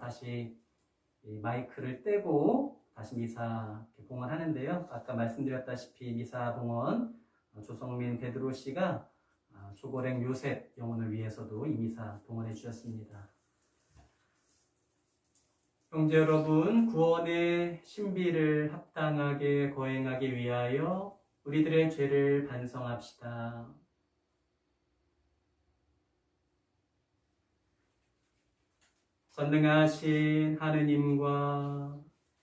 다시 이 마이크를 떼고 다시 미사 봉헌하는데요. 아까 말씀드렸다시피 미사 봉헌 조성민 베드로 씨가 조고랭 요셉 영혼을 위해서도 이 미사 봉헌해 주셨습니다. 형제 여러분, 구원의 신비를 합당하게 거행하기 위하여 우리들의 죄를 반성합시다. 전능하신 하느님과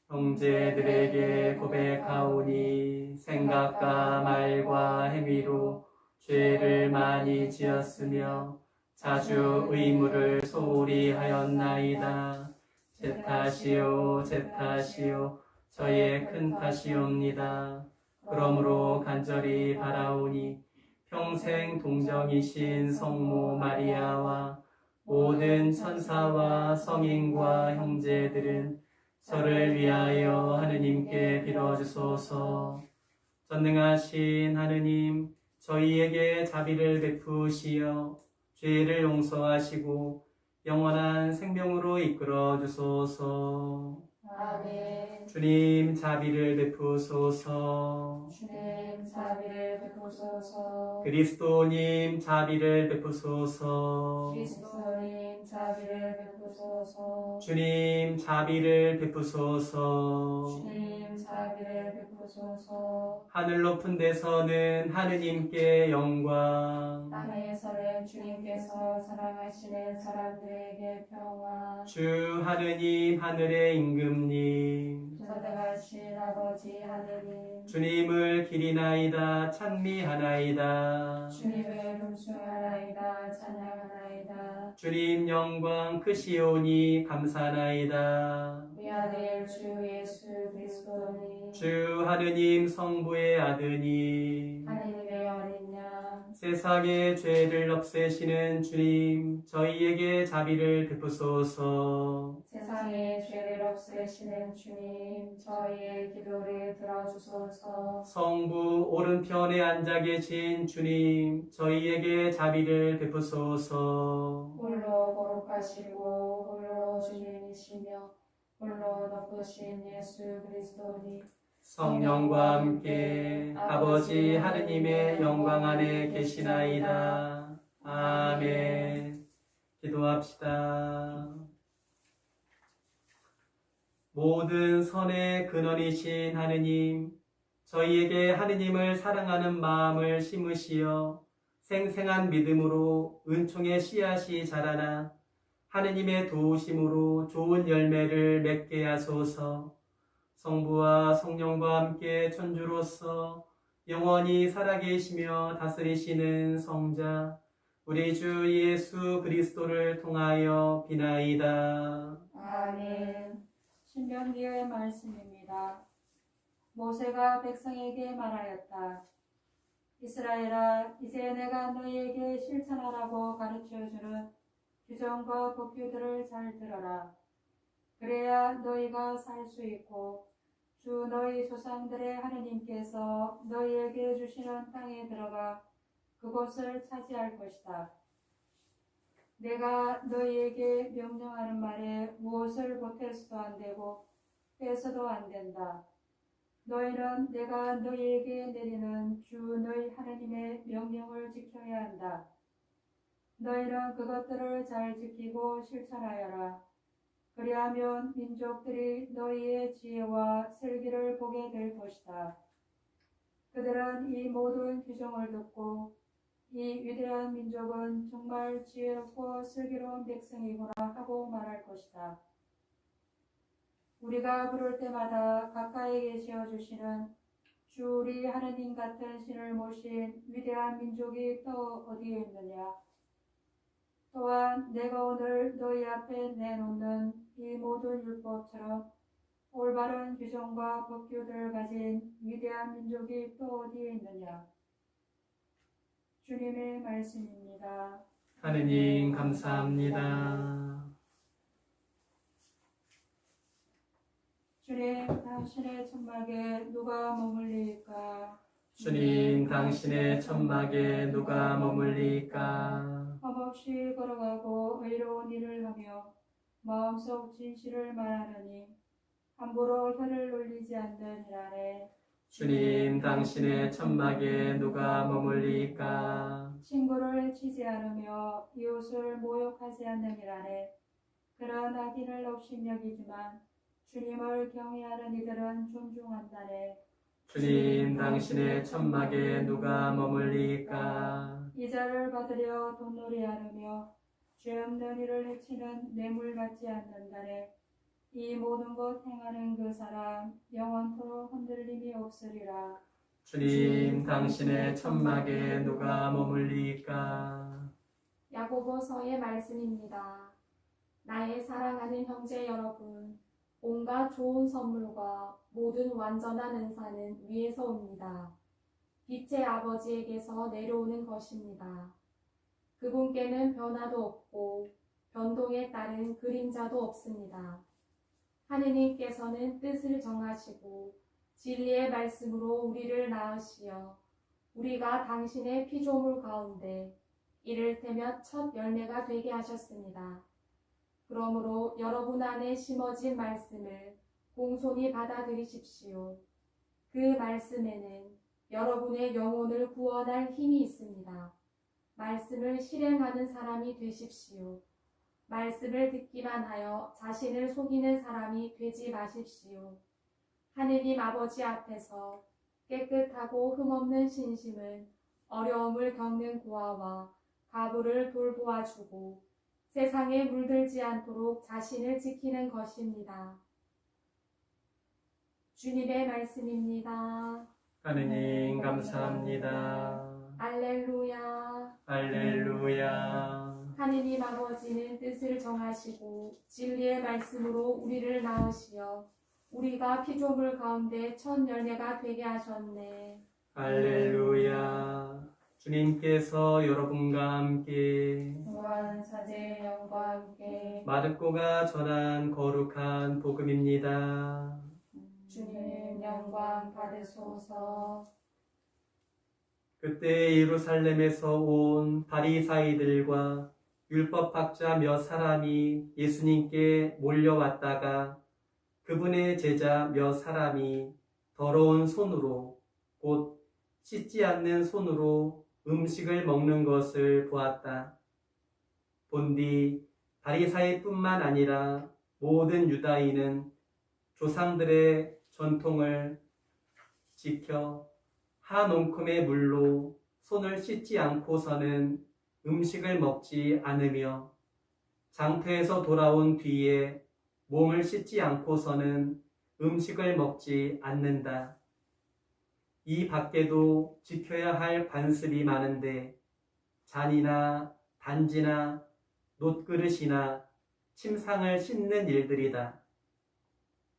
형제들에게 고백하오니 생각과 말과 행위로 죄를 많이 지었으며 자주 의무를 소홀히 하였나이다. 제 탓이요 제 탓이요 저의 큰 탓이옵니다. 그러므로 간절히 바라오니 평생 동정이신 성모 마리아와 모든 천사와 성인과 형제들은 저를 위하여 하느님께 빌어주소서. 전능하신 하느님, 저희에게 자비를 베푸시어 죄를 용서하시고 영원한 생명으로 이끌어 주소서. 아멘. 주님 자비를 베푸소서. 주님 자비를 베푸소서. 그리스도님 자비를 베푸소서. 그리스도님 자비를 베푸소서. 주님 자비를 베푸소서. 주님 자비를 베푸소서. 하늘 높은 데서는 하느님께 영광, 땅에서는 주님께서 사랑하시는 사람들에게 평화. 주 하느님 하늘의 임금님, 전능하신 아버지 하느님, 주님을 기리나이다 찬미하나이다. 주님을 존중하나이다 찬양하나이다. 주님 영광 크시오니 감사나이다. 우리 아들 주 예수 그리스도니 주 하느님 성부의 아드님, 하느님의 어린 양 세상의 죄를 없애시는 주님, 저희에게 자비를 베푸소서. 세상의 죄를 없애시는 주님 저희의 기도를 들어주소서. 성부 오른편에 앉아 계신 주님, 저희에게 자비를 베푸소서. 홀로 거룩하시고 홀로 주님이시며 홀로 높으신 예수 그리스도니 성령과 함께 아버지 하느님의 영광 안에 계시나이다. 아멘. 기도합시다. 모든 선의 근원이신 하느님, 저희에게 하느님을 사랑하는 마음을 심으시어 생생한 믿음으로 은총의 씨앗이 자라나 하느님의 도우심으로 좋은 열매를 맺게 하소서. 성부와 성령과 함께 천주로서 영원히 살아계시며 다스리시는 성자 우리 주 예수 그리스도를 통하여 비나이다. 아멘. 신명기의 말씀입니다. 모세가 백성에게 말하였다. 이스라엘아, 이제 내가 너희에게 실천하라고 가르쳐주는 규정과 법규들을 잘 들어라. 그래야 너희가 살 수 있고 주 너희 조상들의 하느님께서 너희에게 주시는 땅에 들어가 그곳을 차지할 것이다. 내가 너희에게 명령하는 말에 무엇을 보태서도 안 되고 빼서도 안 된다. 너희는 내가 너희에게 내리는 주 너희 하느님의 명령을 지켜야 한다. 너희는 그것들을 잘 지키고 실천하여라. 그리하면 민족들이 너희의 지혜와 슬기를 보게 될 것이다. 그들은 이 모든 규정을 듣고 이 위대한 민족은 정말 지혜롭고 슬기로운 백성이구나 하고 말할 것이다. 우리가 부를 때마다 가까이 계시어 주시는 주 우리 하느님 같은 신을 모신 위대한 민족이 또 어디에 있느냐. 또한 내가 오늘 너희 앞에 내놓는 이 모든 율법처럼 올바른 규정과 법규들을 가진 위대한 민족이 또 어디에 있느냐. 주님의 말씀입니다. 하느님 감사합니다. 주님, 당신의 천막에 누가 머물리까? 주님 당신의 천막에 누가 머물리까? 험없이 걸어가고 의로운 일을 하며 마음속 진실을 말하느니 함부로 혀를 놀리지 않느니라네. 주님, 당신의 천막에 누가 머물리까? 친구를 치지 않으며 이웃을 모욕하지 않느니라네. 그런 악인을 업신여기지만 주님을 경외하는 이들은 존중한다네. 주님, 당신의 천막에 누가 머물리까? 이자를 받으려 돈놀이 하느며 죄 없는 이를 해치는 뇌물 받지 않는다네. 이 모든 것 행하는 그 사람 영원토록 흔들림이 없으리라. 주님, 당신의 천막에 누가 머물리까? 야고보서의 말씀입니다. 나의 사랑하는 형제 여러분, 온갖 좋은 선물과 모든 완전한 은사는 위에서 옵니다. 빛의 아버지에게서 내려오는 것입니다. 그분께는 변화도 없고 변동에 따른 그림자도 없습니다. 하느님께서는 뜻을 정하시고 진리의 말씀으로 우리를 낳으시어 우리가 당신의 피조물 가운데 이를테면 첫 열매가 되게 하셨습니다. 그러므로 여러분 안에 심어진 말씀을 공손히 받아들이십시오. 그 말씀에는 여러분의 영혼을 구원할 힘이 있습니다. 말씀을 실행하는 사람이 되십시오. 말씀을 듣기만 하여 자신을 속이는 사람이 되지 마십시오. 하느님 아버지 앞에서 깨끗하고 흠없는 신심은 어려움을 겪는 고아와 가부를 돌보아주고 세상에 물들지 않도록 자신을 지키는 것입니다. 주님의 말씀입니다. 하느님, 감사합니다. 알렐루야. 할렐루야. 하느님 아버지는 뜻을 정하시고 진리의 말씀으로 우리를 낳으시어 우리가 피조물 가운데 첫 열매가 되게 하셨네. 할렐루야. 주님께서 여러분과 함께 무한 사제의 영과 함께 마르코가 전한 거룩한 복음입니다. 주님 영광 받으소서. 그때 예루살렘에서 온 바리사이들과 율법학자 몇 사람이 예수님께 몰려왔다가 그분의 제자 몇 사람이 더러운 손으로 곧 씻지 않는 손으로 음식을 먹는 것을 보았다. 본디 바리사이뿐만 아니라 모든 유다인은 조상들의 전통을 지켜 한 움큼의 물로 손을 씻지 않고서는 음식을 먹지 않으며 장터에서 돌아온 뒤에 몸을 씻지 않고서는 음식을 먹지 않는다. 이 밖에도 지켜야 할 관습이 많은데 잔이나 단지나 놋그릇이나 침상을 씻는 일들이다.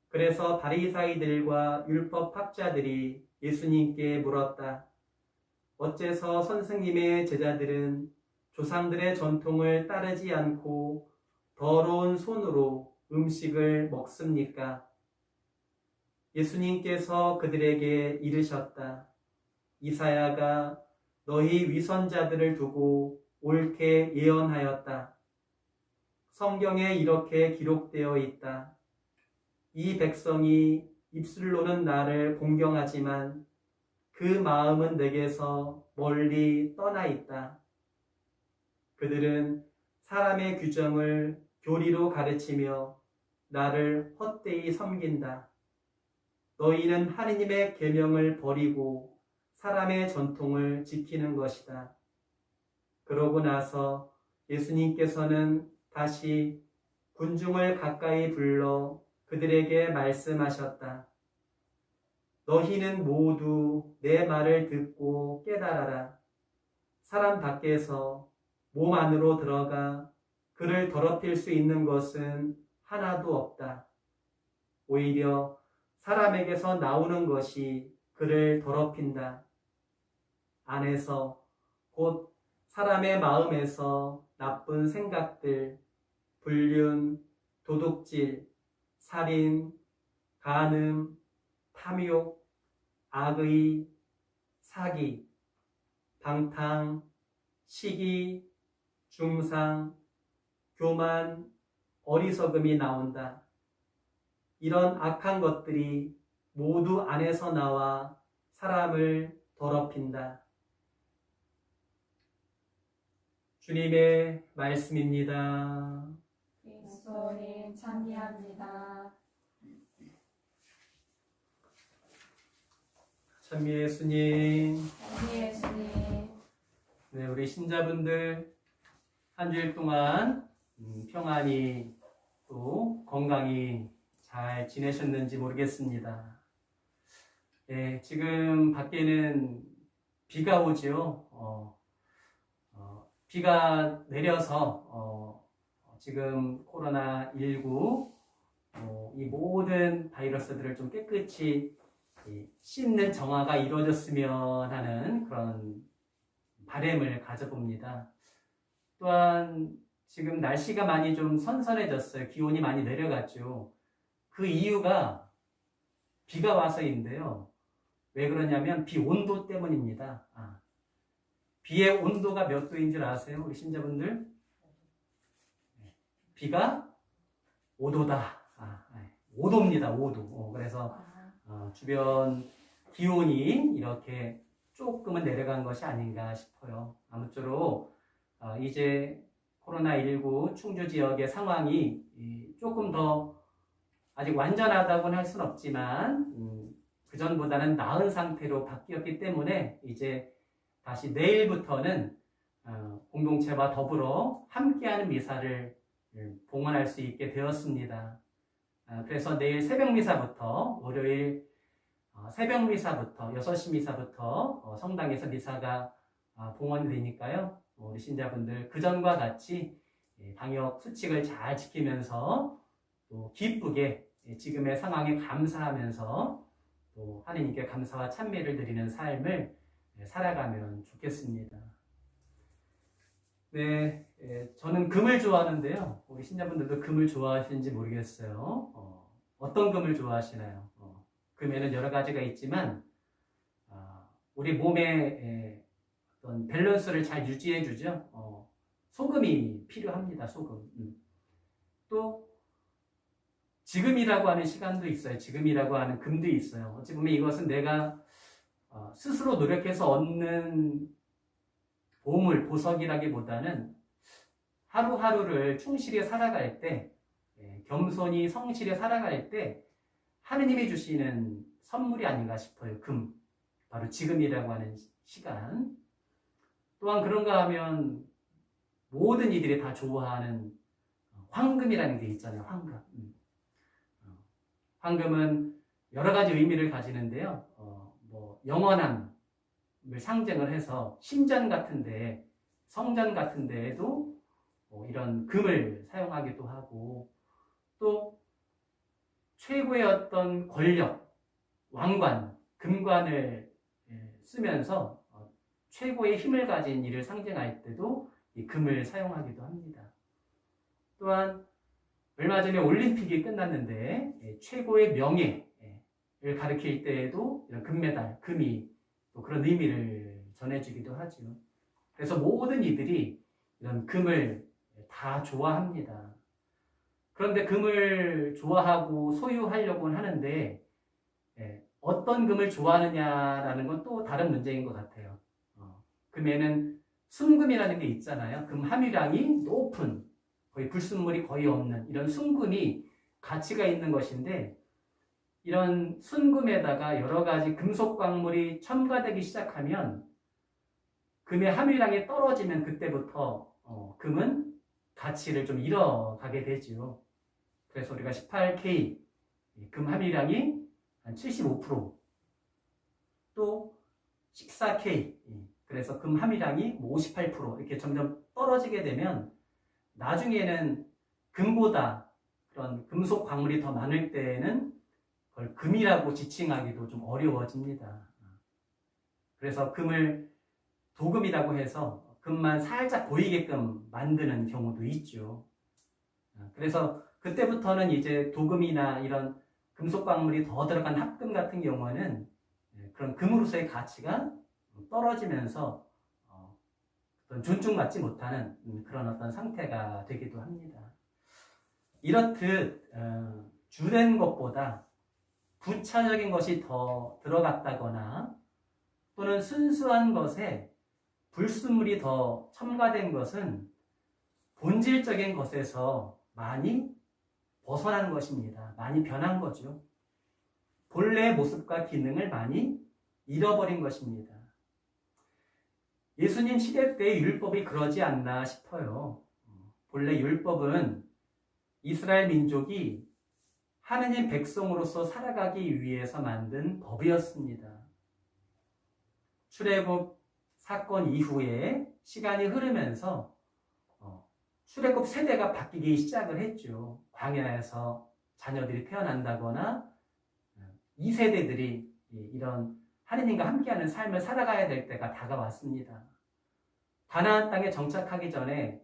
그래서 바리사이들과 율법학자들이 예수님께 물었다. 어째서 선생님의 제자들은 조상들의 전통을 따르지 않고 더러운 손으로 음식을 먹습니까? 예수님께서 그들에게 이르셨다. 이사야가 너희 위선자들을 두고 옳게 예언하였다. 성경에 이렇게 기록되어 있다. 이 백성이 입술로는 나를 공경하지만 그 마음은 내게서 멀리 떠나 있다. 그들은 사람의 규정을 교리로 가르치며 나를 헛되이 섬긴다. 너희는 하느님의 계명을 버리고 사람의 전통을 지키는 것이다. 그러고 나서 예수님께서는 다시 군중을 가까이 불러 그들에게 말씀하셨다. 너희는 모두 내 말을 듣고 깨달아라. 사람 밖에서 몸 안으로 들어가 그를 더럽힐 수 있는 것은 하나도 없다. 오히려 사람에게서 나오는 것이 그를 더럽힌다. 안에서 곧 사람의 마음에서 나쁜 생각들, 불륜, 도둑질, 살인, 간음, 탐욕, 악의, 사기, 방탕, 시기, 중상, 교만, 어리석음이 나온다. 이런 악한 것들이 모두 안에서 나와 사람을 더럽힌다. 주님의 말씀입니다. 그리스도님 찬미합니다. 찬미의 예수님. 찬미 예수님. 네, 우리 신자분들 한 주일 동안 평안히 또 건강히 잘 지내셨는지 모르겠습니다. 네, 지금 밖에는 비가 오죠. 비가 내려서 지금 코로나19 이 모든 바이러스들을 좀 깨끗이 씻는 정화가 이루어졌으면 하는 그런 바람을 가져봅니다. 또한 지금 날씨가 많이 좀 선선해졌어요. 기온이 많이 내려갔죠. 그 이유가 비가 와서인데요. 왜 그러냐면 비 온도 때문입니다. 비의 온도가 몇 도인 줄 아세요? 우리 신자분들? 비가 5도다. 5도입니다. 5도. 그래서 주변 기온이 이렇게 조금은 내려간 것이 아닌가 싶어요. 아무쪼록 이제 코로나19 충주 지역의 상황이 조금 더 아직 완전하다고는 할 수는 없지만 그전보다는 나은 상태로 바뀌었기 때문에 이제 다시 내일부터는 공동체와 더불어 함께하는 미사를 봉헌할 수 있게 되었습니다. 그래서 내일 새벽 미사부터 월요일 새벽 미사부터 6시 미사부터 성당에서 미사가 봉헌이 되니까요. 우리 신자분들 그전과 같이 방역 수칙을 잘 지키면서 또 기쁘게 지금의 상황에 감사하면서 또 하나님께 감사와 찬미를 드리는 삶을 살아가면 좋겠습니다. 네, 저는 금을 좋아하는데요. 우리 신자분들도 금을 좋아하시는지 모르겠어요. 어떤 금을 좋아하시나요? 금에는 여러 가지가 있지만 우리 몸의 어떤 밸런스를 잘 유지해 주죠. 소금이 필요합니다. 소금. 또 지금이라고 하는 시간도 있어요. 지금이라고 하는 금도 있어요. 어찌 보면 이것은 내가 스스로 노력해서 얻는 보물, 보석이라기보다는 하루하루를 충실히 살아갈 때, 겸손히 성실히 살아갈 때 하느님이 주시는 선물이 아닌가 싶어요. 금. 바로 지금이라고 하는 시간. 또한 그런가 하면 모든 이들이 다 좋아하는 황금이라는 게 있잖아요. 황금. 황금은 여러 가지 의미를 가지는데요. 영원함을 상징을 해서 신전 같은데, 성전 같은 데에도 이런 금을 사용하기도 하고, 또 최고의 어떤 권력, 왕관, 금관을 쓰면서 최고의 힘을 가진 이를 상징할 때도 이 금을 사용하기도 합니다. 또한 얼마 전에 올림픽이 끝났는데 최고의 명예를 가리킬 때에도 이런 금메달, 금이 또 그런 의미를 전해주기도 하죠. 그래서 모든 이들이 이런 금을 다 좋아합니다. 그런데 금을 좋아하고 소유하려고는 하는데 어떤 금을 좋아하느냐라는 건 또 다른 문제인 것 같아요. 금에는 순금이라는 게 있잖아요. 금 함유량이 높은, 거의 불순물이 거의 없는 이런 순금이 가치가 있는 것인데, 이런 순금에다가 여러 가지 금속 광물이 첨가되기 시작하면 금의 함유량이 떨어지면 그때부터 금은 가치를 좀 잃어가게 되죠. 그래서 우리가 18K 금 함유량이 한 75%, 또 14K 그래서 금 함유량이 58% 이렇게 점점 떨어지게 되면 나중에는 금보다 그런 금속 광물이 더 많을 때에는 그걸 금이라고 지칭하기도 좀 어려워집니다. 그래서 금을 도금이라고 해서 금만 살짝 보이게끔 만드는 경우도 있죠. 그래서 그때부터는 이제 도금이나 이런 금속 광물이 더 들어간 합금 같은 경우는 그런 금으로서의 가치가 떨어지면서 존중받지 못하는 그런 어떤 상태가 되기도 합니다. 이렇듯 주된 것보다 부차적인 것이 더 들어갔다거나 또는 순수한 것에 불순물이 더 첨가된 것은 본질적인 것에서 많이 벗어난 것입니다. 많이 변한 거죠. 본래의 모습과 기능을 많이 잃어버린 것입니다. 예수님 시대 때의 율법이 그러지 않나 싶어요. 본래 율법은 이스라엘 민족이 하느님 백성으로서 살아가기 위해서 만든 법이었습니다. 출애굽 사건 이후에 시간이 흐르면서 출애굽 세대가 바뀌기 시작을 했죠. 광야에서 자녀들이 태어난다거나 2세대들이 이런 하느님과 함께하는 삶을 살아가야 될 때가 다가왔습니다. 가나안 땅에 정착하기 전에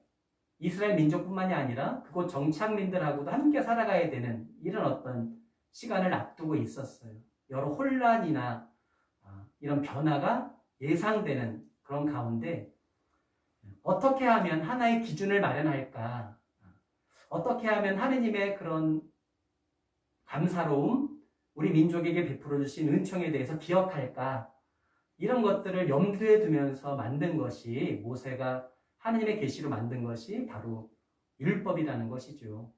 이스라엘 민족뿐만이 아니라 그곳 정착민들하고도 함께 살아가야 되는 이런 어떤 시간을 앞두고 있었어요. 여러 혼란이나 이런 변화가 예상되는 그런 가운데 어떻게 하면 하나의 기준을 마련할까? 어떻게 하면 하느님의 그런 감사로움, 우리 민족에게 베풀어 주신 은총에 대해서 기억할까? 이런 것들을 염두에 두면서 만든 것이 모세가 하느님의 계시로 만든 것이 바로 율법이라는 것이죠.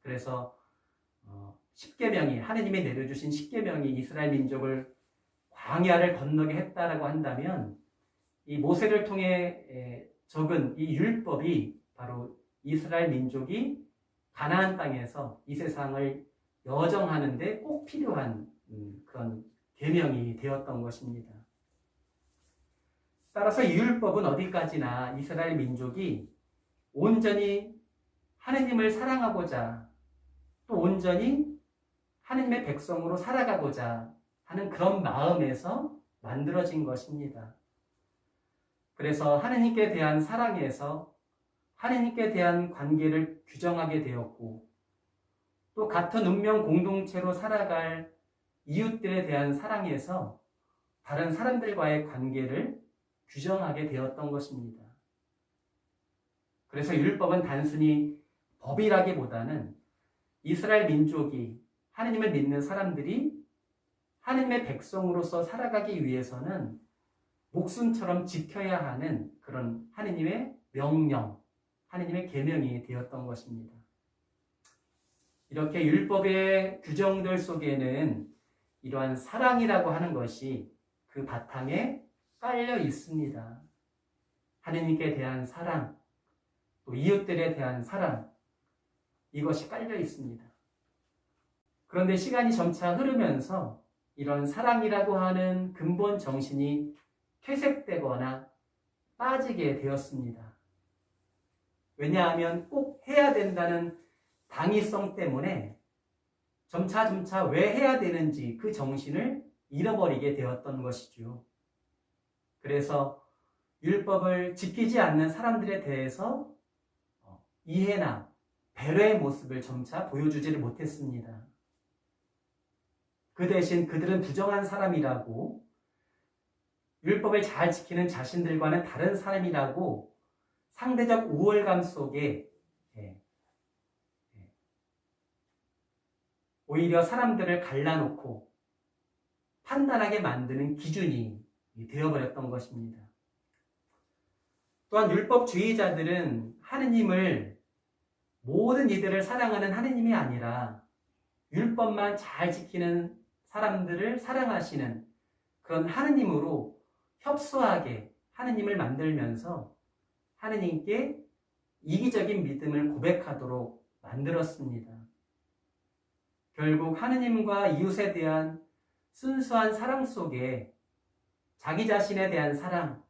그래서 십계명이 하느님이 내려주신 십계명이 이스라엘 민족을 광야를 건너게 했다라고 한다면 이 모세를 통해 적은 이 율법이 바로 이스라엘 민족이 가나안 땅에서 이 세상을 여정하는 데 꼭 필요한 그런 계명이 되었던 것입니다. 따라서 이 율법은 어디까지나 이스라엘 민족이 온전히 하느님을 사랑하고자 또 온전히 하느님의 백성으로 살아가고자 하는 그런 마음에서 만들어진 것입니다. 그래서 하느님께 대한 사랑에서 하느님께 대한 관계를 규정하게 되었고 또 같은 운명 공동체로 살아갈 이웃들에 대한 사랑에서 다른 사람들과의 관계를 규정하게 되었던 것입니다. 그래서 율법은 단순히 법이라기보다는 이스라엘 민족이 하느님을 믿는 사람들이 하느님의 백성으로서 살아가기 위해서는 목숨처럼 지켜야 하는 그런 하느님의 명령, 하느님의 계명이 되었던 것입니다. 이렇게 율법의 규정들 속에는 이러한 사랑이라고 하는 것이 그 바탕에 깔려 있습니다. 하느님께 대한 사랑, 또 이웃들에 대한 사랑, 이것이 깔려 있습니다. 그런데 시간이 점차 흐르면서 이런 사랑이라고 하는 근본 정신이 퇴색되거나 빠지게 되었습니다. 왜냐하면 꼭 해야 된다는 당위성 때문에 점차 왜 해야 되는지 그 정신을 잃어버리게 되었던 것이죠. 그래서 율법을 지키지 않는 사람들에 대해서 이해나 배려의 모습을 점차 보여주지를 못했습니다. 그 대신 그들은 부정한 사람이라고 율법을 잘 지키는 자신들과는 다른 사람이라고 상대적 우월감 속에 오히려 사람들을 갈라놓고 판단하게 만드는 기준이 되어버렸던 것입니다. 또한 율법주의자들은 하느님을 모든 이들을 사랑하는 하느님이 아니라 율법만 잘 지키는 사람들을 사랑하시는 그런 하느님으로 협소하게 하느님을 만들면서 하느님께 이기적인 믿음을 고백하도록 만들었습니다. 결국 하느님과 이웃에 대한 순수한 사랑 속에 자기 자신에 대한 사랑,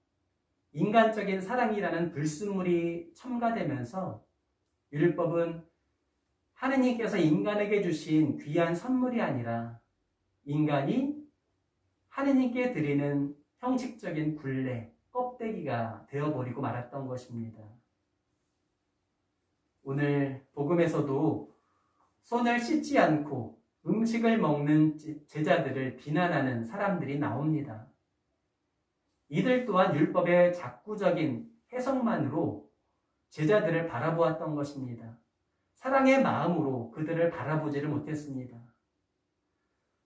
인간적인 사랑이라는 불순물이 첨가되면서 율법은 하느님께서 인간에게 주신 귀한 선물이 아니라 인간이 하느님께 드리는 형식적인 굴레, 껍데기가 되어버리고 말았던 것입니다. 오늘 복음에서도 손을 씻지 않고 음식을 먹는 제자들을 비난하는 사람들이 나옵니다. 이들 또한 율법의 작구적인 해석만으로 제자들을 바라보았던 것입니다. 사랑의 마음으로 그들을 바라보지를 못했습니다.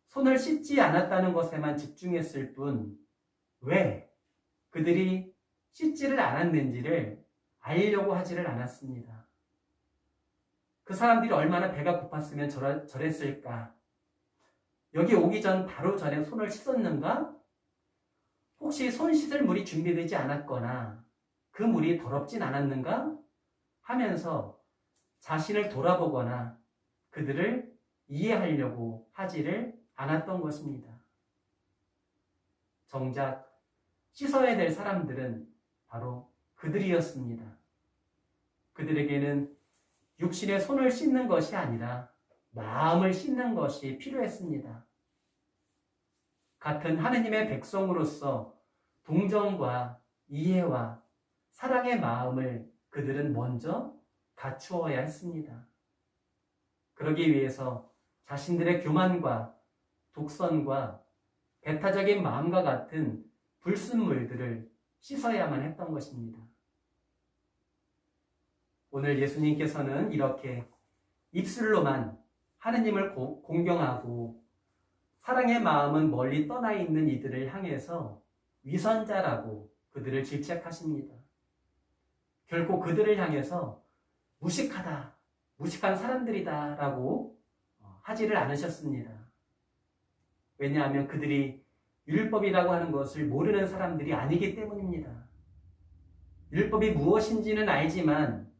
손을 씻지 않았다는 것에만 집중했을 뿐, 왜 그들이 씻지를 않았는지를 알려고 하지를 않았습니다. 그 사람들이 얼마나 배가 고팠으면 저랬을까? 여기 오기 전 바로 전에 손을 씻었는가? 혹시 손 씻을 물이 준비되지 않았거나 그 물이 더럽진 않았는가? 하면서 자신을 돌아보거나 그들을 이해하려고 하지를 않았던 것입니다. 정작 씻어야 될 사람들은 바로 그들이었습니다. 그들에게는 육신의 손을 씻는 것이 아니라 마음을 씻는 것이 필요했습니다. 같은 하느님의 백성으로서 동정과 이해와 사랑의 마음을 그들은 먼저 갖추어야 했습니다. 그러기 위해서 자신들의 교만과 독선과 배타적인 마음과 같은 불순물들을 씻어야만 했던 것입니다. 오늘 예수님께서는 이렇게 입술로만 하느님을 공경하고 사랑의 마음은 멀리 떠나 있는 이들을 향해서 위선자라고 그들을 질책하십니다. 결코 그들을 향해서 무식하다, 무식한 사람들이다 라고 하지를 않으셨습니다. 왜냐하면 그들이 율법이라고 하는 것을 모르는 사람들이 아니기 때문입니다. 율법이 무엇인지는 알지만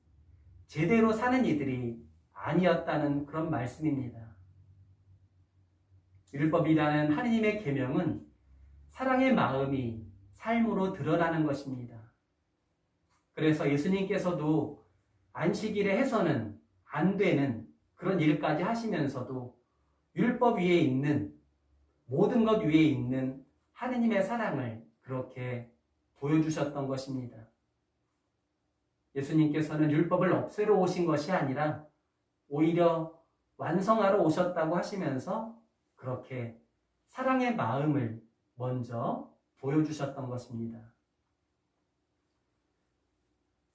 제대로 사는 이들이 아니었다는 그런 말씀입니다. 율법이라는 하느님의 계명은 사랑의 마음이 삶으로 드러나는 것입니다. 그래서 예수님께서도 안식일에 해서는 안 되는 그런 일까지 하시면서도 율법 위에 있는 모든 것 위에 있는 하느님의 사랑을 그렇게 보여주셨던 것입니다. 예수님께서는 율법을 없애러 오신 것이 아니라 오히려 완성하러 오셨다고 하시면서 그렇게 사랑의 마음을 먼저 보여주셨던 것입니다.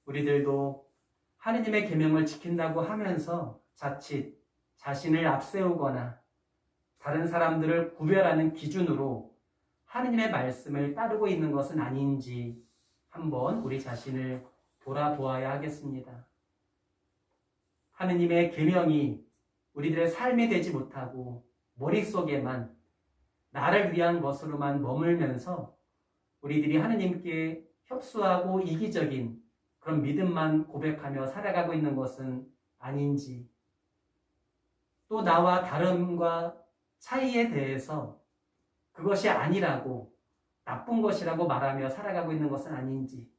우리들도 하느님의 계명을 지킨다고 하면서 자칫 자신을 앞세우거나 다른 사람들을 구별하는 기준으로 하느님의 말씀을 따르고 있는 것은 아닌지 한번 우리 자신을 돌아보아야 하겠습니다. 하느님의 계명이 우리들의 삶이 되지 못하고 머릿속에만 나를 위한 것으로만 머물면서 우리들이 하느님께 협소하고 이기적인 그런 믿음만 고백하며 살아가고 있는 것은 아닌지, 또 나와 다름과 차이에 대해서 그것이 아니라고 나쁜 것이라고 말하며 살아가고 있는 것은 아닌지,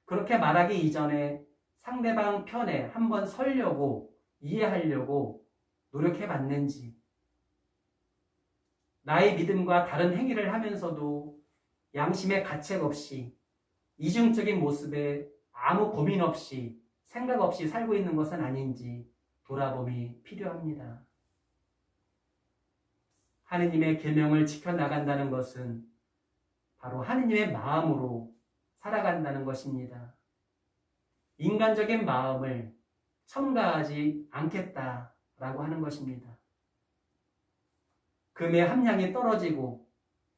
그렇게 말하기 이전에 상대방 편에 한번 서려고 이해하려고 노력해 봤는지, 나의 믿음과 다른 행위를 하면서도 양심의 가책 없이 이중적인 모습에 아무 고민 없이 생각 없이 살고 있는 것은 아닌지 돌아봄이 필요합니다. 하느님의 계명을 지켜나간다는 것은 바로 하느님의 마음으로 살아간다는 것입니다. 인간적인 마음을 첨가하지 않겠다라고 하는 것입니다. 금의 함량이 떨어지고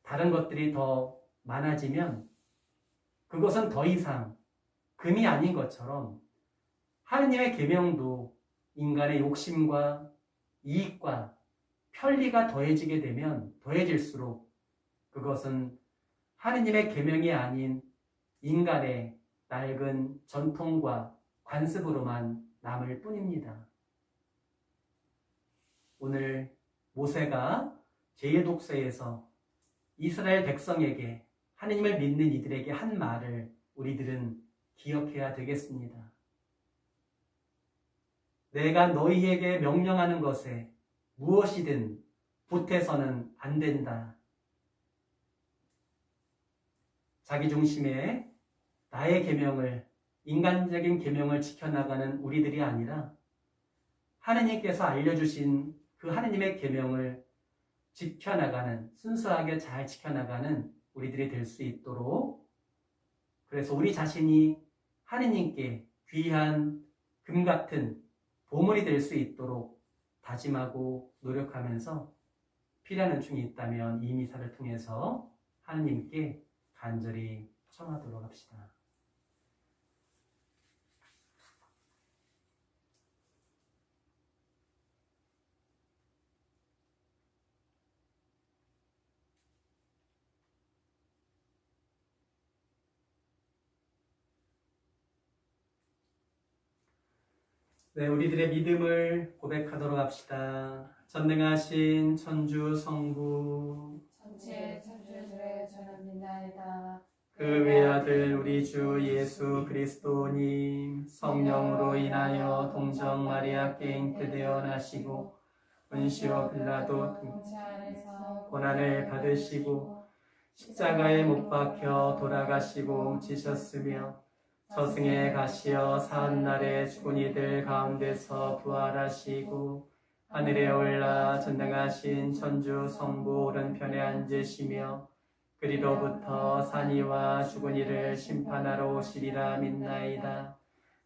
다른 것들이 더 많아지면 그것은 더 이상 금이 아닌 것처럼 하느님의 계명도 인간의 욕심과 이익과 편리가 더해지게 되면 더해질수록 그것은 하느님의 계명이 아닌 인간의 낡은 전통과 관습으로만 남을 뿐입니다. 오늘 모세가 제1독서에서 이스라엘 백성에게 하느님을 믿는 이들에게 한 말을 우리들은 기억해야 되겠습니다. 내가 너희에게 명령하는 것에 무엇이든 보태서는 안 된다. 자기중심의 나의 계명을, 인간적인 계명을 지켜나가는 우리들이 아니라 하느님께서 알려주신 그 하느님의 계명을 지켜나가는, 순수하게 잘 지켜나가는 우리들이 될 수 있도록, 그래서 우리 자신이 하느님께 귀한 금 같은 보물이 될 수 있도록 다짐하고 노력하면서 필요한 은총이 있다면 이 미사를 통해서 하느님께 간절히 청하도록 합시다. 네, 우리들의 믿음을 고백하도록 합시다. 전능하신 천주 성부 전체 천주들의 저는 믿나이다. 그 외아들 우리 주 예수 그리스도님 성령으로 인하여 동정 마리아께 잉태되어 나시고 본시오 빌라도 통치 안에서 고난을 받으시고 십자가에 못 박혀 돌아가시고 뭉치셨으며 저승에 가시어 사흔날에 죽은 이들 가운데서 부활하시고 하늘에 올라 전능하신 천주 성부 오른편에 앉으시며 그리로부터 산이와 죽은 이를 심판하러 오시리라 믿나이다.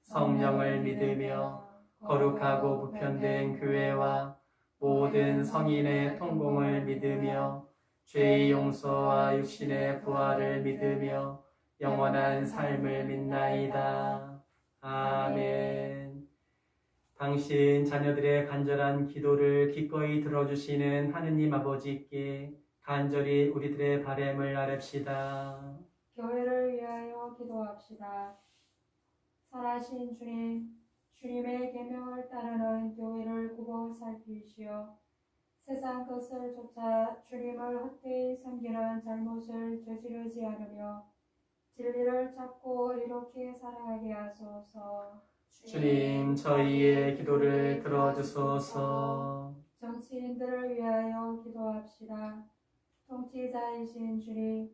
성령을 믿으며 거룩하고 보편된 교회와 모든 성인의 통공을 믿으며 죄의 용서와 육신의 부활을 믿으며 영원한 삶을 믿나이다. 아멘. 당신 자녀들의 간절한 기도를 기꺼이 들어주시는 하느님 아버지께 간절히 우리들의 바램을 아뢰시다. 교회를 위하여 기도합시다. 살아신 주님, 주님의 계명을 따르는 교회를 굽어 살피시어 세상 것을 쫓아 주님을 헛되이 섬기는 잘못을 저지르지 않으며 진리를 찾고 이렇게 살아가게 하소서. 주님, 저희의 기도를 들어주소서. 정치인들을 위하여 기도합시다. 통치자이신 주님,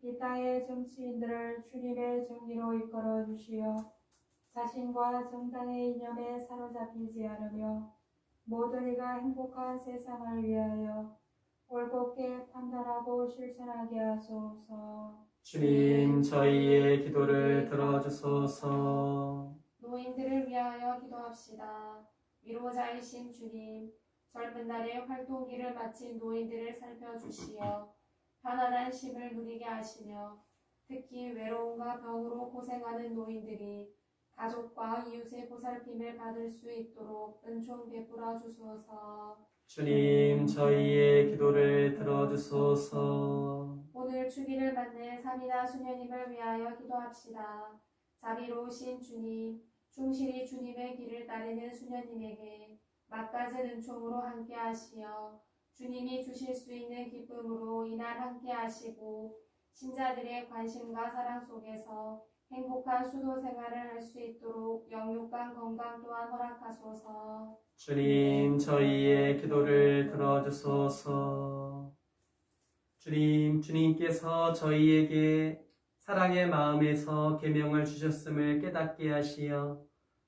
이 땅의 정치인들을 주님의 정의로 이끌어 주시어 자신과 정당의 이념에 사로잡히지 않으며 모든 이가 행복한 세상을 위하여 올곧게 판단하고 실천하게 하소서. 주님, 저희의 기도를 들어주소서. 노인들을 위하여 기도합시다. 위로자이신 주님, 젊은 날에 활동기를 마친 노인들을 살펴주시어 편안한 쉼을 누리게 하시며 특히 외로움과 병으로 고생하는 노인들이 가족과 이웃의 보살핌을 받을 수 있도록 은총 베풀어 주소서. 주님, 저희의 기도를 들어주소서. 오늘 주기를 맞는 삼위나 수녀님을 위하여 기도합시다. 자비로우신 주님, 충실히 주님의 길을 따르는 수녀님에게 막가진 은총으로 함께 하시어 주님이 주실 수 있는 기쁨으로 이날 함께 하시고 신자들의 관심과 사랑 속에서 행복한 수도 생활을 할 수 있도록 영육간 건강 또한 허락하소서. 주님, 저희의 기도를 들어주소서. 주님, 주님께서 저희에게 사랑의 마음에서 계명을 주셨음을 깨닫게 하시어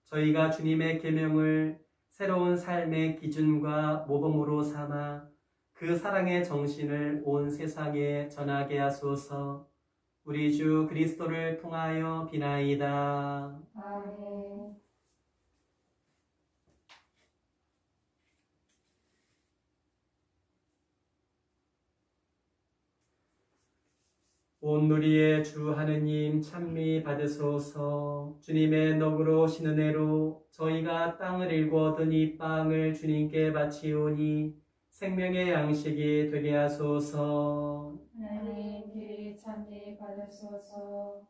저희가 주님의 계명을 새로운 삶의 기준과 모범으로 삼아 그 사랑의 정신을 온 세상에 전하게 하소서. 우리 주 그리스도를 통하여 비나이다. 아멘. 온 누리의 주 하느님 찬미 받으소서. 주님의 너그러 오신 은혜로 저희가 땅을 일구 얻은 이 빵을 주님께 바치오니 생명의 양식이 되게 하소서. 하나님 길이 찬미 받으소서.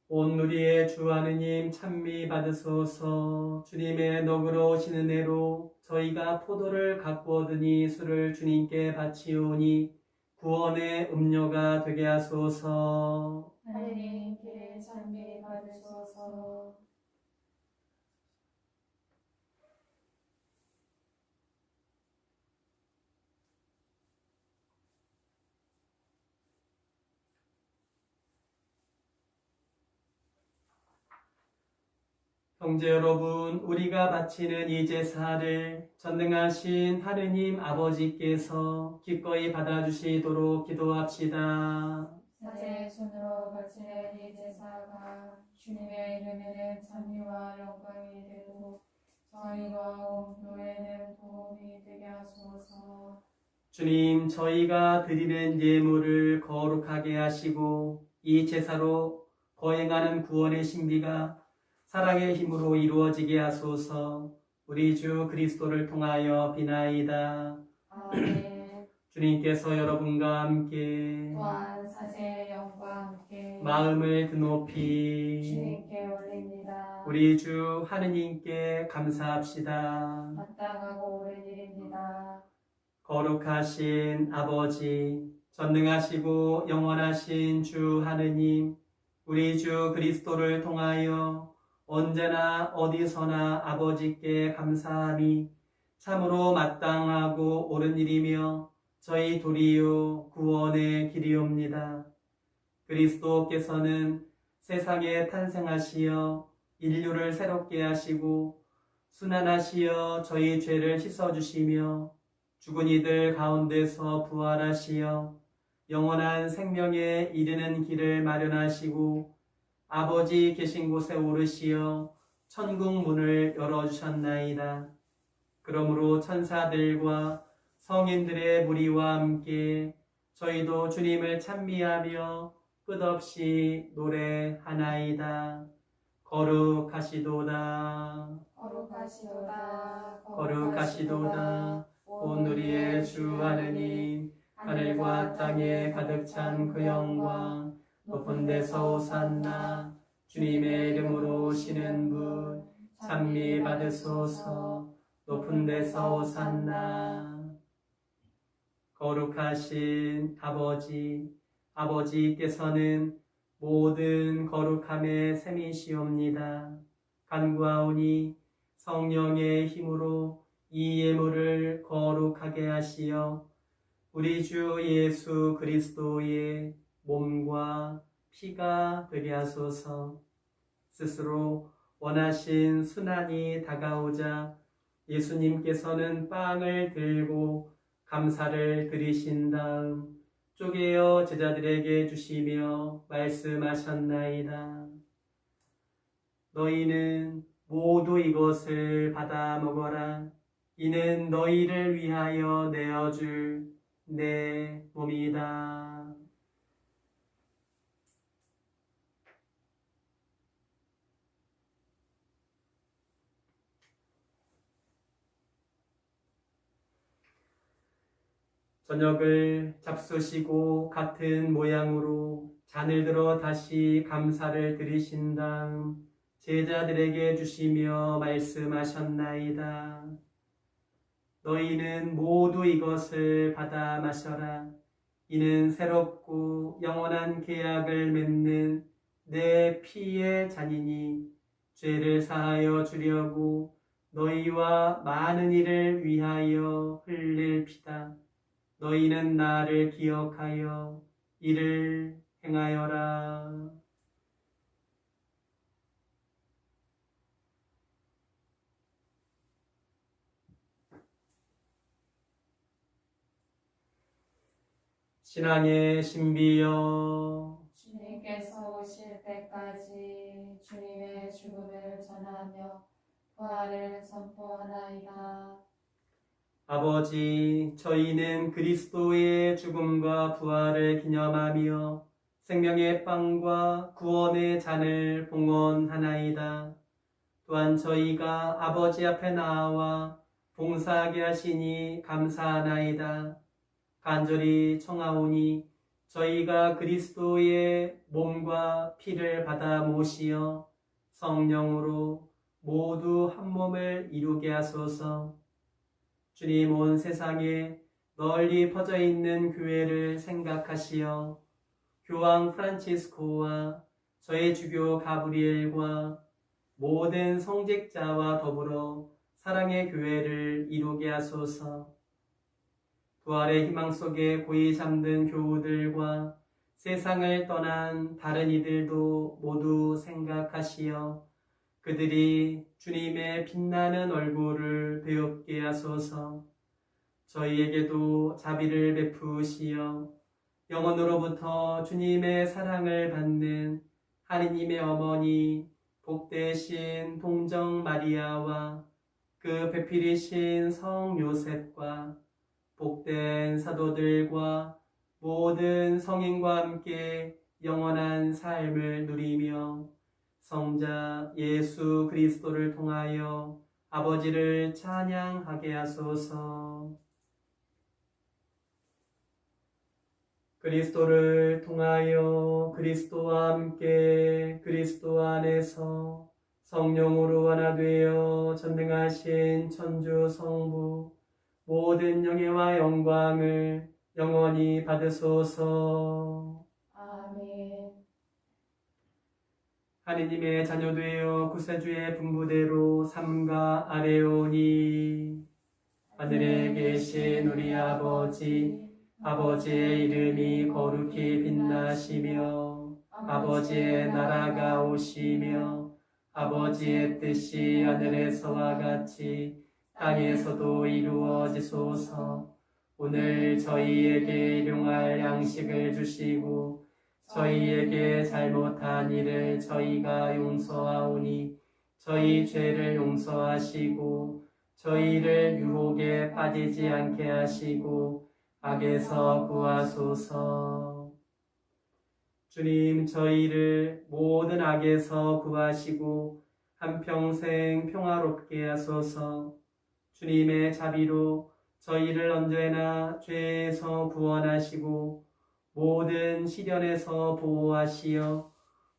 온 누리의 주 하느님 찬미 받으소서. 주님의 너그러 오신 은혜로 저희가 포도를 갖고 얻으니 술을 주님께 바치오니 구원의 음료가 되게 하소서. 하나님 길이 찬미 받으소서. 형제 여러분, 우리가 바치는 이 제사를 전능하신 하느님 아버지께서 기꺼이 받아주시도록 기도합시다. 사제 손으로 바치는 이 제사가 주님의 이름에는 찬미와 영광이 되고 저희와 온 교회는 도움이 되게 하소서. 주님, 저희가 드리는 예물을 거룩하게 하시고 이 제사로 거행하는 구원의 신비가 사랑의 힘으로 이루어지게 하소서. 우리 주 그리스도를 통하여 비나이다. 아멘. 주님께서 여러분과 함께 또한 사제의 영과 함께 마음을 드높이 주님께 올립니다. 우리 주 하느님께 감사합시다. 마땅하고 옳은 일입니다. 거룩하신 아버지, 전능하시고 영원하신 주 하느님, 우리 주 그리스도를 통하여 언제나 어디서나 아버지께 감사함이 참으로 마땅하고 옳은 일이며 저희 도리요 구원의 길이옵니다. 그리스도께서는 세상에 탄생하시어 인류를 새롭게 하시고 순환하시어 저희 죄를 씻어주시며 죽은 이들 가운데서 부활하시어 영원한 생명에 이르는 길을 마련하시고 아버지 계신 곳에 오르시어 천국 문을 열어주셨나이다. 그러므로 천사들과 성인들의 무리와 함께 저희도 주님을 찬미하며 끝없이 노래하나이다. 거룩하시도다. 거룩하시도다. 거룩하시도다. 온 우리의 주 하느님, 하늘과 땅에 가득 찬 그 영광, 높은 데서 오산나, 주님의 이름으로 오시는 분, 찬미 받으소서. 높은 데서 오산나. 거룩하신 아버지, 아버지께서는 모든 거룩함의 셈이시옵니다. 간구하오니 성령의 힘으로 이 예물을 거룩하게 하시어 우리 주 예수 그리스도의 몸과 피가 되게 하소서. 스스로 원하신 순환이 다가오자 예수님께서는 빵을 들고 감사를 드리신 다음 쪼개어 제자들에게 주시며 말씀하셨나이다. 너희는 모두 이것을 받아 먹어라. 이는 너희를 위하여 내어줄 내 몸이다. 저녁을 잡수시고 같은 모양으로 잔을 들어 다시 감사를 드리신 다음 제자들에게 주시며 말씀하셨나이다. 너희는 모두 이것을 받아 마셔라. 이는 새롭고 영원한 계약을 맺는 내 피의 잔이니 죄를 사하여 주려고 너희와 많은 이를 위하여 흘릴 피다. 너희는 나를 기억하여 이를 행하여라. 신앙의 신비여, 주님께서 오실 때까지 주님의 죽음을 전하며 부활을 선포하나이다. 아버지, 저희는 그리스도의 죽음과 부활을 기념하며 생명의 빵과 구원의 잔을 봉헌하나이다. 또한 저희가 아버지 앞에 나와 봉사하게 하시니 감사하나이다. 간절히 청하오니 저희가 그리스도의 몸과 피를 받아 모시어 성령으로 모두 한 몸을 이루게 하소서. 주님, 온 세상에 널리 퍼져 있는 교회를 생각하시어 교황 프란치스코와 저희 주교 가브리엘과 모든 성직자와 더불어 사랑의 교회를 이루게 하소서. 부활의 희망 속에 고이 잠든 교우들과 세상을 떠난 다른 이들도 모두 생각하시어 그들이 주님의 빛나는 얼굴을 배웁게 하소서. 저희에게도 자비를 베푸시어 영원으로부터 주님의 사랑을 받는 하느님의 어머니 복되신 동정 마리아와 그 배필이신 성 요셉과 복된 사도들과 모든 성인과 함께 영원한 삶을 누리며 성자 예수 그리스도를 통하여 아버지를 찬양하게 하소서. 그리스도를 통하여 그리스도와 함께 그리스도 안에서 성령으로 하나 되어 전능하신 천주 성부 모든 영예와 영광을 영원히 받으소서. 아멘. 하느님의 자녀 되어 구세주의 분부대로 삼가 아뢰오니 하늘에 계신 우리 아버지의 이름이 거룩히 빛나시며 아버지의 나라가 오시며 아버지의 뜻이 하늘에서와 같이 땅에서도 이루어지소서. 오늘 저희에게 일용할 양식을 주시고 저희에게 잘못한 일을 저희가 용서하오니 저희 죄를 용서하시고 저희를 유혹에 빠지지 않게 하시고 악에서 구하소서. 주님, 저희를 모든 악에서 구하시고 한평생 평화롭게 하소서. 주님의 자비로 저희를 언제나 죄에서 구원하시고 모든 시련에서 보호하시어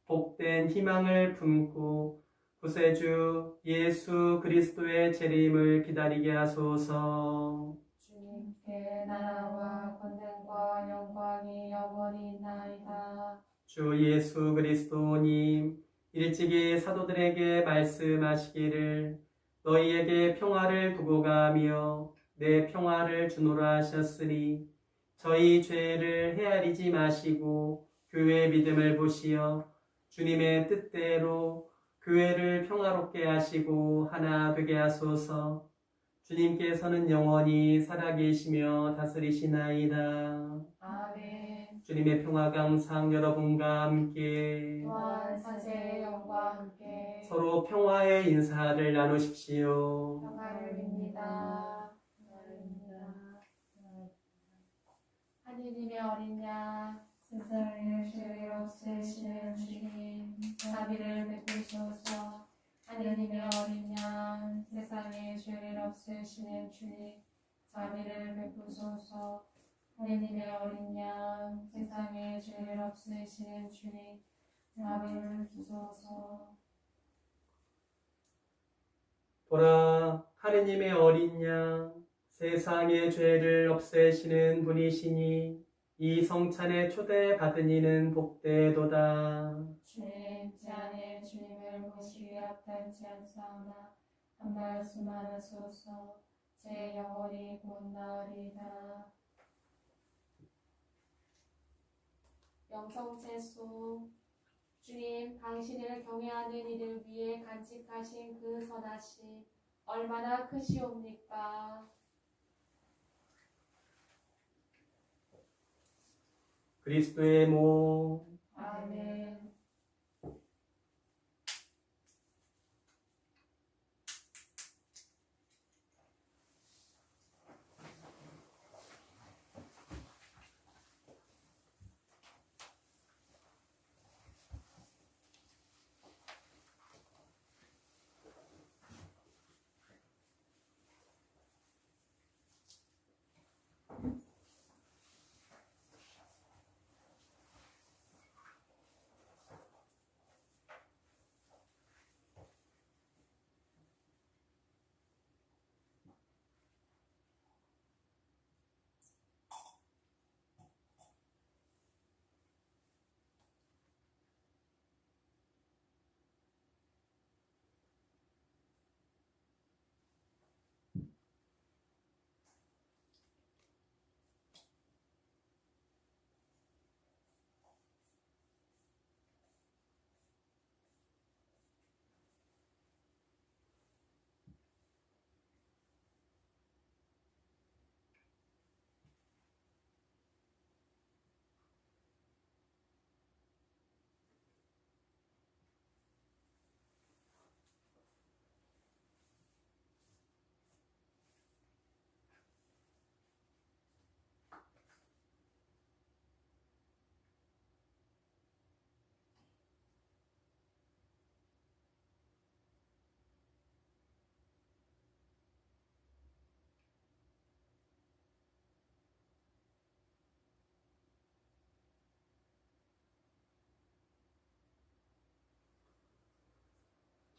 복된 희망을 품고 구세주 예수 그리스도의 재림을 기다리게 하소서. 주님께 나라와 권능과 영광이 영원히 있나이다. 주 예수 그리스도님, 일찍이 사도들에게 말씀하시기를 너희에게 평화를 두고 가며 내 평화를 주노라 하셨으니 저희 죄를 헤아리지 마시고 교회의 믿음을 보시어 주님의 뜻대로 교회를 평화롭게 하시고 하나 되게 하소서. 주님께서는 영원히 살아계시며 다스리시나이다. 아멘. 주님의 평화가 항상 여러분과 함께 또한 사제의 영과 함께 서로 평화의 인사를 나누십시오. 평화를 빕니다. 하느님의 어린 양 세상에 죄 없으시는 주님, 자비를 베푸소서. 하느님의 어린 양, 세상에 죄를 없으시는 주님, 자비를 베푸소서. 하느님의 어린 양, 세상에 죄를 없으시는 주님, 자비를 베푸소서. 보라, 하느님의 어린 양, 세상의 죄를 없애시는 분이시니 이 성찬에 초대받은 이는 복되도다. 주님, 제 안에 주님을 모시기 합당치 않사오나 한 말씀 하소서. 제 영혼이 곧 나으리다. 영성체수 주님, 당신을 경외하는 이를 위해 간직하신 그 선하심 얼마나 크시옵니까? 그리스도의 몸, 아멘.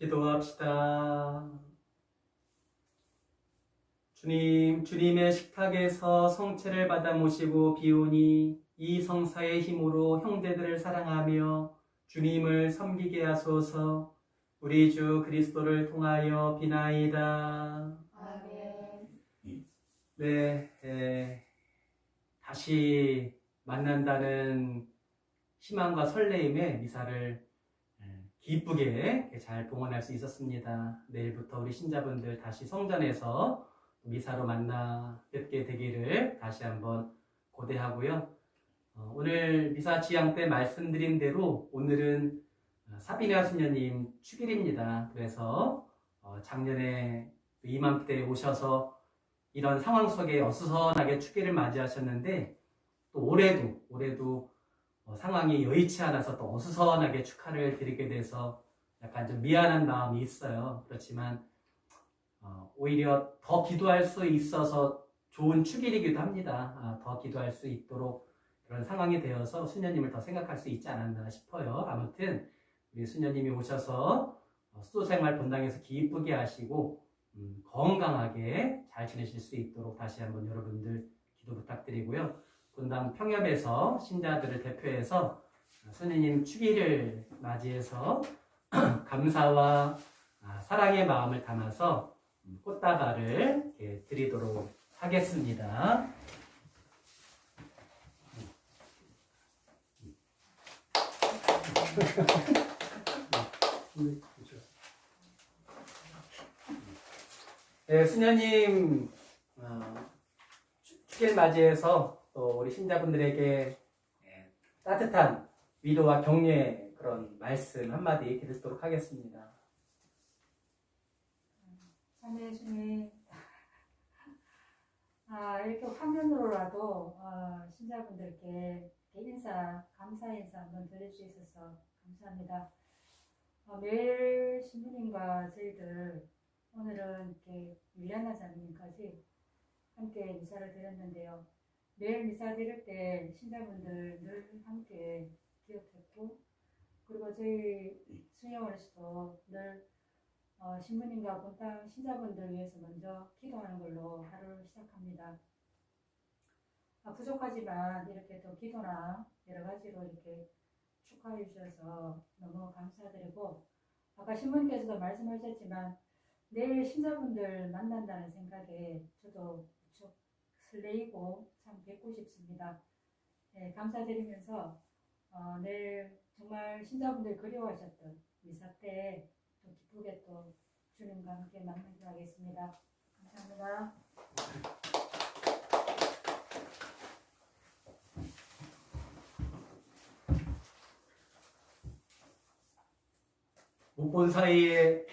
기도합시다. 주님, 주님의 식탁에서 성체를 받아 모시고 비오니 이 성사의 힘으로 형제들을 사랑하며 주님을 섬기게 하소서. 우리 주 그리스도를 통하여 비나이다. 아멘. 네, 다시 만난다는 희망과 설레임에 미사를 기쁘게 잘 봉헌할 수 있었습니다. 내일부터 우리 신자분들 다시 성전에서 미사로 만나 뵙게 되기를 다시 한번 고대하고요. 오늘 미사 지향 때 말씀드린 대로 오늘은 사비나 수녀님 축일입니다. 그래서 작년에 이맘때 오셔서 이런 상황 속에 어수선하게 축일을 맞이하셨는데 또 올해도 상황이 여의치 않아서 또 어수선하게 축하를 드리게 돼서 약간 좀 미안한 마음이 있어요. 그렇지만 오히려 더 기도할 수 있어서 좋은 축일이기도 합니다. 더 기도할 수 있도록 그런 상황이 되어서 수녀님을 더 생각할 수 있지 않았나 싶어요. 아무튼 우리 수녀님이 오셔서 수도생활 본당에서 기쁘게 하시고 건강하게 잘 지내실 수 있도록 다시 한번 여러분들 기도 부탁드리고요. 본당 평협에서 신자들을 대표해서 수녀님 축일을 맞이해서 감사와 사랑의 마음을 담아서 꽃다발을 드리도록 하겠습니다. 네, 수녀님 축일 맞이해서 또 우리 신자분들에게 따뜻한 위로와 격려의 그런 말씀 한마디 드리도록 하겠습니다. 자매 주님, 이렇게 화면으로라도 신자분들께 감사 인사 한번 드릴 수 있어서 감사합니다. 매일 신부님과 저희들 오늘은 이렇게 윌리아나 자매님까지 함께 미사를 드렸는데요. 매일 미사 드릴 때 신자분들 늘 함께 기억했고, 그리고 저희 수녀원에서도 늘 신부님과 본당 신자분들 위해서 먼저 기도하는 걸로 하루를 시작합니다. 부족하지만 이렇게 또 기도나 여러 가지로 이렇게 축하해 주셔서 너무 감사드리고, 아까 신부님께서도 말씀하셨지만 내일 신자분들 만난다는 생각에 저도 무척 설레이고 참 뵙고 싶습니다. 네, 감사드리면서 내일 정말 신자분들 그리워하셨던 미사 때 또 기쁘게 또 주님과 함께 만나기로 하겠습니다. 감사합니다. 못 본 사이에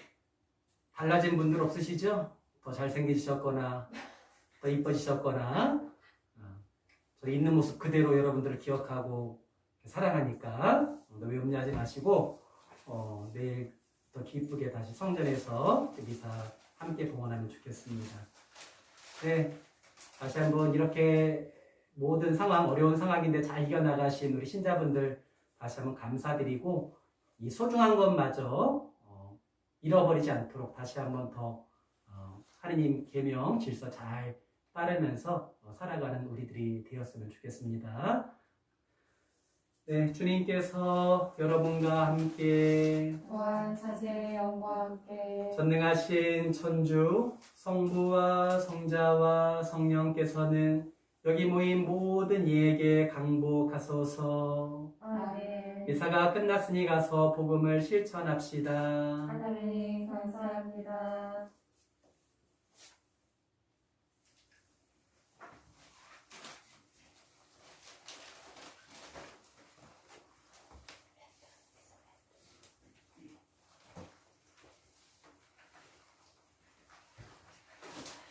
달라진 분들 없으시죠? 더 잘생기셨거나 더 이뻐지셨거나 저희 있는 모습 그대로 여러분들을 기억하고 사랑하니까 너무 염려하지 마시고 내일 더 기쁘게 다시 성전에서 미사 함께 봉헌하면 좋겠습니다. 네, 다시 한번 이렇게 모든 상황, 어려운 상황인데 잘 이겨나가신 우리 신자분들 다시 한번 감사드리고 이 소중한 것마저 잃어버리지 않도록 다시 한번 더 하느님 계명 질서 잘 따르면서 살아가는 우리들이 되었으면 좋겠습니다. 네, 주님께서 여러분과 함께 또한 사제의 영과 함께 전능하신 천주 성부와 성자와 성령께서는 여기 모인 모든 이에게 강복하소서. 아멘. 미사가 끝났으니 가서 복음을 실천합시다. 하나님 감사합니다.